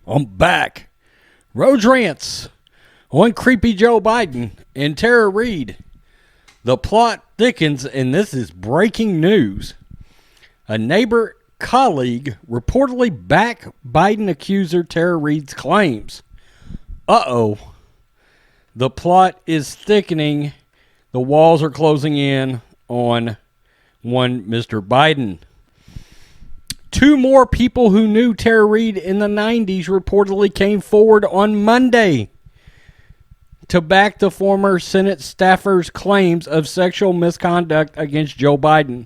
I'm back. Rhodes rants on creepy Joe Biden and Tara Reade. The plot thickens, and this is breaking news. A neighbor colleague reportedly backed Biden accuser Tara Reade's claims. Uh-oh. The plot is thickening. The walls are closing in on one Mr. Biden. Two more people who knew Tara Reade in the 90s reportedly came forward on Monday to back the former Senate staffer's claims of sexual misconduct against Joe Biden.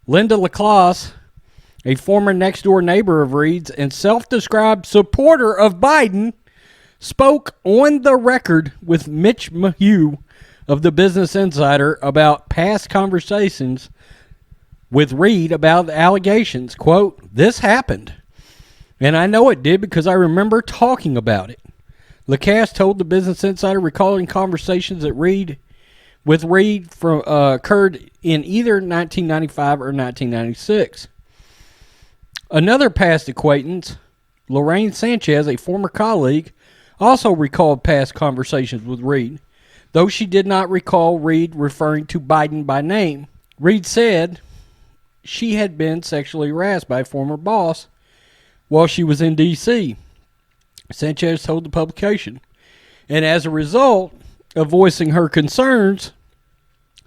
Linda LaClasse, a former next-door neighbor of Reade's and self-described supporter of Biden, spoke on the record with Mitch Mahue of the Business Insider about past conversations with Reade about the allegations. Quote, "This happened, and I know it did because I remember talking about it." LaCasse told the Business Insider, recalling conversations that Reade occurred in either 1995 or 1996. Another past acquaintance, Lorraine Sanchez, a former colleague, also recalled past conversations with Reade, though she did not recall Reade referring to Biden by name. Reade said she had been sexually harassed by a former boss while she was in D.C., Sanchez told the publication. And as a result of voicing her concerns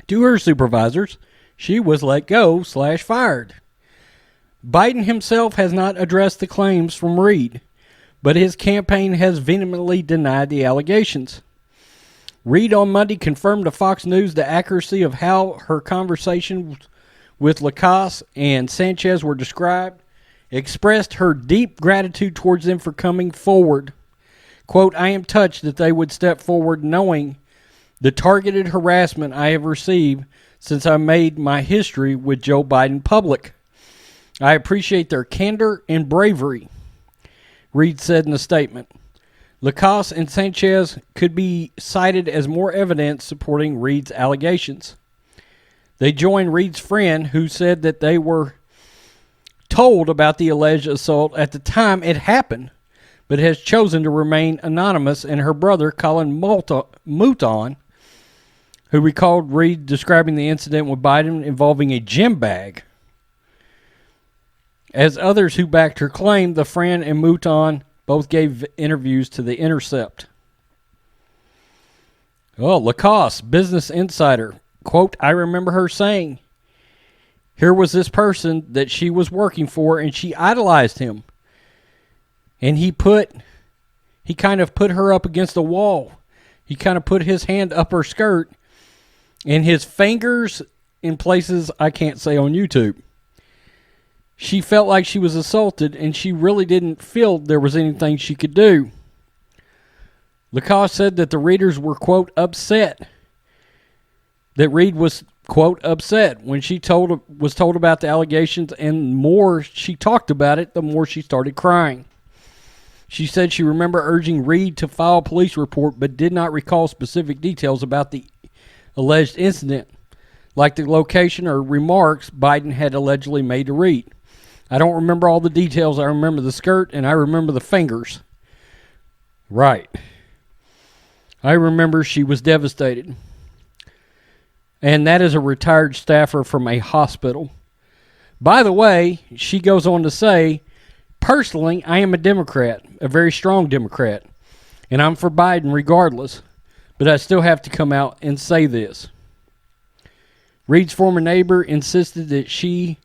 to her supervisors, she was let go / fired. Biden himself has not addressed the claims from Reade, but his campaign has vehemently denied the allegations. Reade on Monday confirmed to Fox News the accuracy of how her conversations with LaCasse and Sanchez were described, expressed her deep gratitude towards them for coming forward. Quote, "I am touched that they would step forward knowing the targeted harassment I have received since I made my history with Joe Biden public. I appreciate their candor and bravery," Reade said in a statement. LaCasse and Sanchez could be cited as more evidence supporting Reade's allegations. They joined Reade's friend, who said that they were told about the alleged assault at the time it happened, but has chosen to remain anonymous, and her brother, Colin Mouton, who recalled Reade describing the incident with Biden involving a gym bag. As others who backed her claim, the friend and Mouton both gave interviews to The Intercept. Oh, LaCasse, Business Insider, quote, "I remember her saying, here was this person that she was working for, and she idolized him. And he kind of put her up against the wall. He kind of put his hand up her skirt and his fingers in places I can't say on YouTube. She felt like she was assaulted, and she really didn't feel there was anything she could do." LaCasse said that the readers were, quote, upset. That Reade was, quote, upset when she was told about the allegations, and more she talked about it, the more she started crying. She said she remembered urging Reade to file a police report, but did not recall specific details about the alleged incident, like the location or remarks Biden had allegedly made to Reade. "I don't remember all the details. I remember the skirt, and I remember the fingers." Right. "I remember she was devastated." And that is a retired staffer from a hospital. By the way, she goes on to say, "Personally, I am a Democrat, a very strong Democrat, and I'm for Biden regardless, but I still have to come out and say this." Reade's former neighbor insisted that she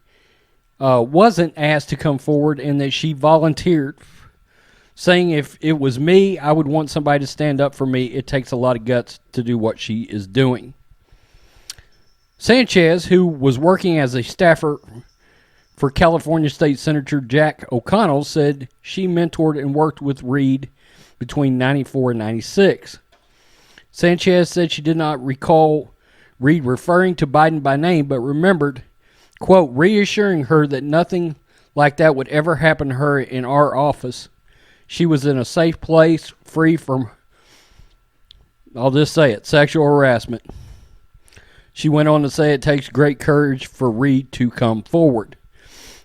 wasn't asked to come forward and that she volunteered, saying, "If it was me, I would want somebody to stand up for me. It takes a lot of guts to do what she is doing." Sanchez, who was working as a staffer for California State Senator Jack O'Connell, said she mentored and worked with Reade between 94 and 96. Sanchez said she did not recall Reade referring to Biden by name, but remembered, quote, reassuring her that nothing like that would ever happen to her in our office. She was in a safe place, free from, I'll just say it, sexual harassment. She went on to say it takes great courage for Reade to come forward.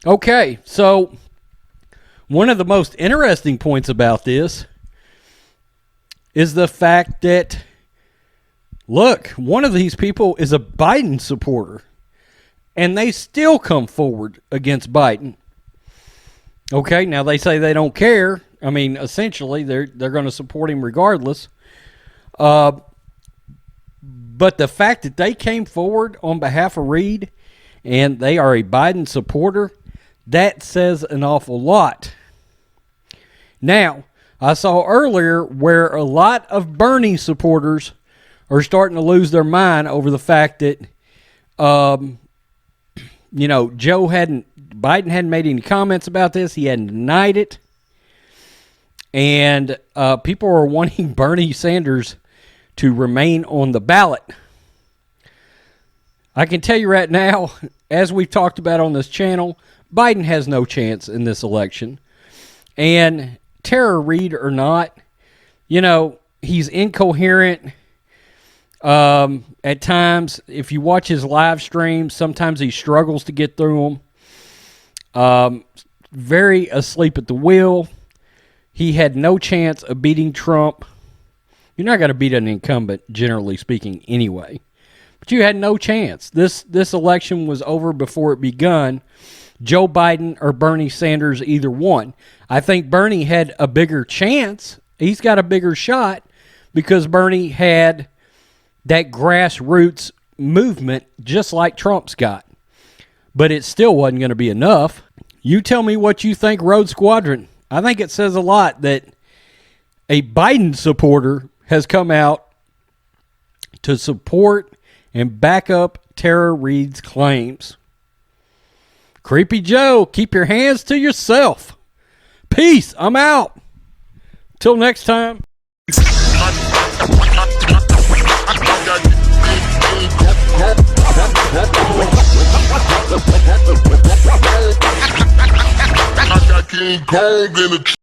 Okay, so One of the most interesting points about this is the fact that, look, one of these people is a Biden supporter, and they still come forward against Biden. Okay, now they say they don't care. I mean, essentially, they're going to support him regardless. But the fact that they came forward on behalf of Reade and they are a Biden supporter, that says an awful lot. Now, I saw earlier where a lot of Bernie supporters are starting to lose their mind over the fact that, Biden hadn't made any comments about this. He hadn't denied it. And people are wanting Bernie Sanders to remain on the ballot. I can tell you right now, as we've talked about on this channel, Biden has no chance in this election. And Tara Reade or not, he's incoherent. At times, if you watch his live streams, sometimes he struggles to get through them. Very asleep at the wheel. He had no chance of beating Trump. You're not going to beat an incumbent, generally speaking, anyway. But you had no chance. This election was over before it begun. Joe Biden or Bernie Sanders, either one. I think Bernie had a bigger chance. He's got a bigger shot because Bernie had that grassroots movement just like Trump's got. But it still wasn't going to be enough. You tell me what you think, Rhodes Squadron. I think it says a lot that a Biden supporter has come out to support and back up Tara Reade's claims. Creepy Joe, keep your hands to yourself. Peace. I'm out. Till next time. King Kong in the